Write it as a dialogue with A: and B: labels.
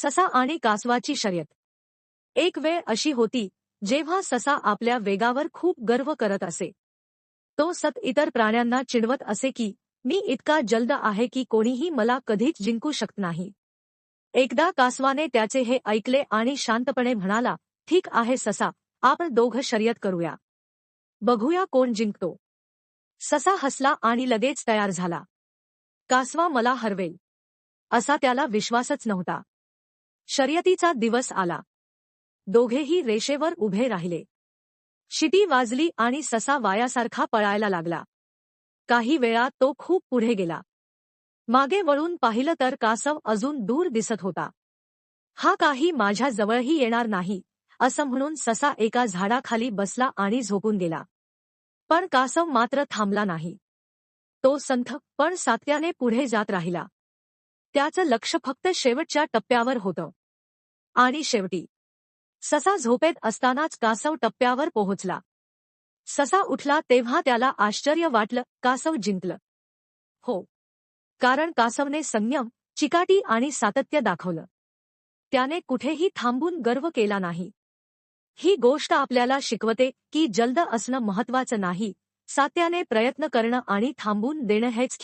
A: ससा आणि कासवाची शर्यत. एक वेळ अशी होती जेव्हा ससा आपल्या वेगावर खूप गर्व करत असे. तो इतर प्राण्यांना चिडवत असे की मी इतका जलद आहे की कोणीही मला कधीच जिंकू शकत नाही. एकदा कासवाने त्याचे हे ऐकले आणि शांतपणे म्हणाला, ठीक आहे ससा, आपण दोघं शर्यत करूया. बघूया कोण जिंकतो. ससा हसला आणि लगेच तयार झाला. कासवा मला हरवेल असा त्याला विश्वासच नव्हता. शर्यतीचा दिवस आला. दोघेही रेषेवर उभे राहिले. शिटी वाजली आणि ससा वायासारखा पळायला लागला. काही वेळात तो खूप पुढे गेला. मागे वळून पाहिलं तर कासव अजून दूर दिसत होता. हा काही माझ्या जवळही येणार नाही असं म्हणून ससा एका झाडाखाली बसला आणि झोपून गेला. पण कासव मात्र थांबला नाही. तो संथ पण सातत्याने पुढे जात राहिला. त्याचं लक्ष फक्त शेवटच्या टप्प्यावर होतं. आणि शेवटी ससा झोपेत असतानाच कासव टप्प्यावर पोहोचला. ससा उठला तेव्हा त्याला आश्चर्य वाटलं, कासव जिंकलं. हो, कारण कासवने संयम, चिकाटी आणि सातत्य दाखवलं. त्याने कुठेही थांबून गर्व केला नाही. ही गोष्ट आपल्याला शिकवते की जलद असणं महत्त्वाचं नाही, सातत्याने प्रयत्न करणं आणि थांबून देणं हेच